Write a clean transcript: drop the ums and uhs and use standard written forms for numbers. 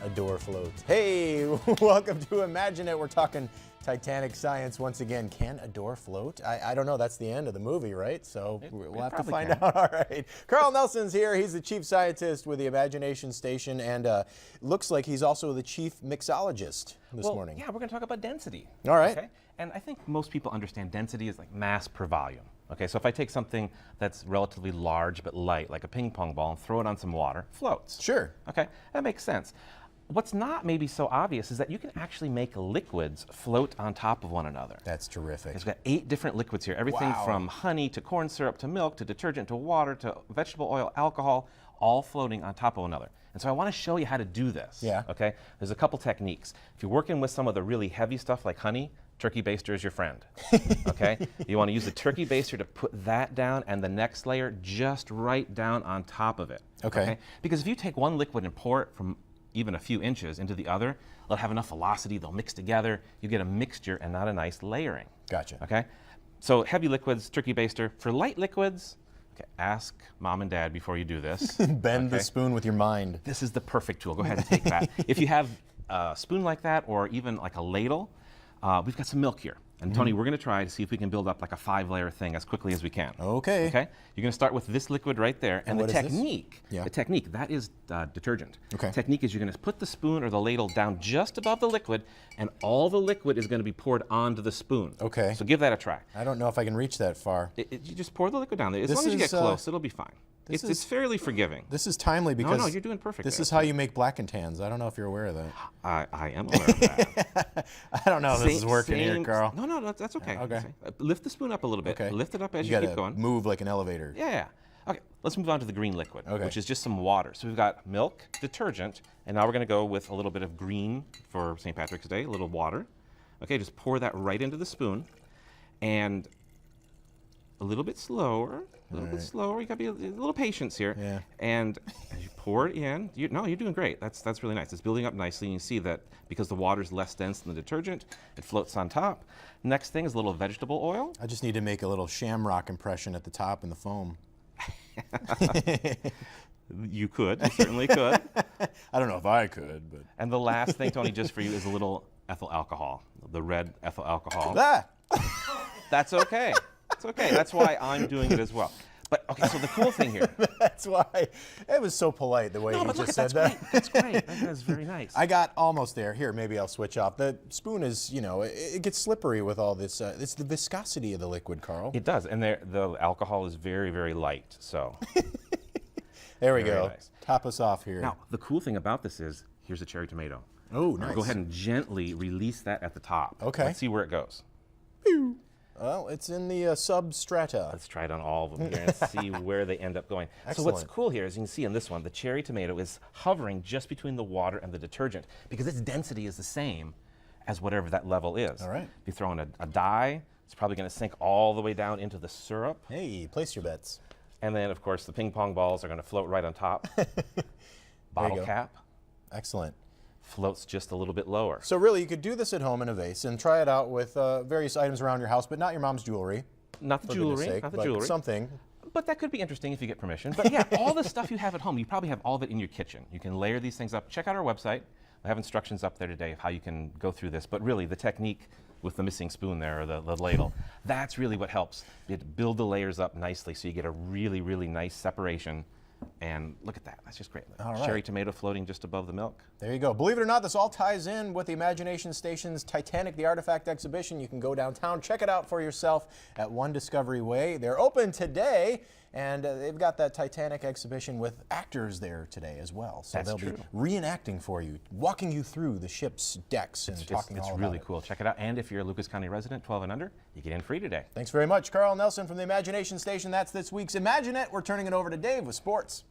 adore float. Hey, welcome to Imagine It. We're talking Titanic science once again. Can a door float? I don't know. That's the end of the movie, right? So we'll have to find out. All right. Carl Nelson's here. He's the chief scientist with the Imagination Station, and looks like he's also the chief mixologist this morning. Yeah, we're going to talk about density. All right. Okay? And I think most people understand density is like mass per volume. Okay, so if I take something that's relatively large but light, like a ping pong ball, and throw it on some water, floats. Sure. Okay, that makes sense. What's not maybe so obvious is that you can actually make liquids float on top of one another. That's terrific. It's got 8 different liquids here. Everything from honey to corn syrup to milk to detergent to water to vegetable oil, alcohol, all floating on top of one another. And so I want to show you how to do this. Yeah. Okay? There's a couple techniques. If you're working with some of the really heavy stuff like honey, turkey baster is your friend. Okay? You want to use the turkey baster to put that down and the next layer just right down on top of it. Okay. Because if you take one liquid and pour it from even a few inches into the other, they'll have enough velocity, they'll mix together, you get a mixture and not a nice layering. Gotcha. Okay? So heavy liquids, turkey baster. For light liquids, okay, ask mom and dad before you do this. Bend the spoon with your mind. This is the perfect tool. Go ahead and take that. If you have a spoon like that or even like a ladle, we've got some milk here. And Tony, we're going to try to see if we can build up like a 5-layer thing as quickly as we can. Okay. Okay. You're going to start with this liquid right there, and the technique, that is detergent. Okay. Technique is you're going to put the spoon or the ladle down just above the liquid, and all the liquid is going to be poured onto the spoon. Okay. So give that a try. I don't know if I can reach that far. You just pour the liquid down there. As long as you get close, it'll be fine. It's fairly forgiving. This is timely because no, you're doing perfect. This is how you make black and tans. I don't know if you're aware of that. I am aware of that. I don't know if this is working here, Carl. No, that's okay. Okay. Lift the spoon up a little bit. Okay. Lift it up as you keep going. Move like an elevator. Yeah. Okay, let's move on to the green liquid, okay, which is just some water. So we've got milk, detergent, and now we're going to go with a little bit of green for St. Patrick's Day, a little water. Okay, just pour that right into the spoon, and a little bit slower, a little bit slower. You got to be a little patience here. Yeah. And as you pour it in, you're doing great. That's really nice. It's building up nicely. And you see that because the water's less dense than the detergent, it floats on top. Next thing is a little vegetable oil. I just need to make a little shamrock impression at the top in the foam. You could. You certainly could. I don't know if I could, but. And the last thing, Tony, just for you, is a little ethyl alcohol, the red ethyl alcohol. That's okay. It's okay. That's why I'm doing it as well. But okay, so the cool thing here. That's why it was so polite the way you just said that. That's great. That's very nice. I got almost there. Here, maybe I'll switch off. The spoon is, it gets slippery with all this. It's the viscosity of the liquid, Carl. It does, and the alcohol is very, very light. So there we go. Nice. Top us off here. Now, the cool thing about this is here's a cherry tomato. Oh, nice. Go ahead and gently release that at the top. Okay. Let's see where it goes. Well, it's in the substrata. Let's try it on all of them here and see where they end up going. Excellent. So what's cool here is you can see in this one, the cherry tomato is hovering just between the water and the detergent because its density is the same as whatever that level is. All right. If you throw in a dye, it's probably going to sink all the way down into the syrup. Hey, place your bets. And then, of course, the ping pong balls are going to float right on top. Bottle cap. Excellent. Floats just a little bit lower. So really, you could do this at home in a vase and try it out with various items around your house, but not your mom's jewelry. Not the jewelry, not the jewelry. Something. But that could be interesting if you get permission. But yeah, all the stuff you have at home, you probably have all of it in your kitchen. You can layer these things up. Check out our website. I have instructions up there today of how you can go through this. But really, the technique with the missing spoon there, or the ladle, that's really what helps build the layers up nicely so you get a really, really nice separation. And look at that. That's just great. All right. Cherry tomato floating just above the milk. There you go. Believe it or not, this all ties in with the Imagination Station's Titanic the Artifact exhibition. You can go downtown, check it out for yourself at One Discovery Way. They're open today, and they've got that Titanic exhibition with actors there today as well. So they'll be reenacting for you, walking you through the ship's decks and talking all about it. It's really cool. Check it out. And if you're a Lucas County resident, 12 and under, you get in free today. Thanks very much, Carl Nelson from the Imagination Station. That's this week's Imagine It. We're turning it over to Dave with sports.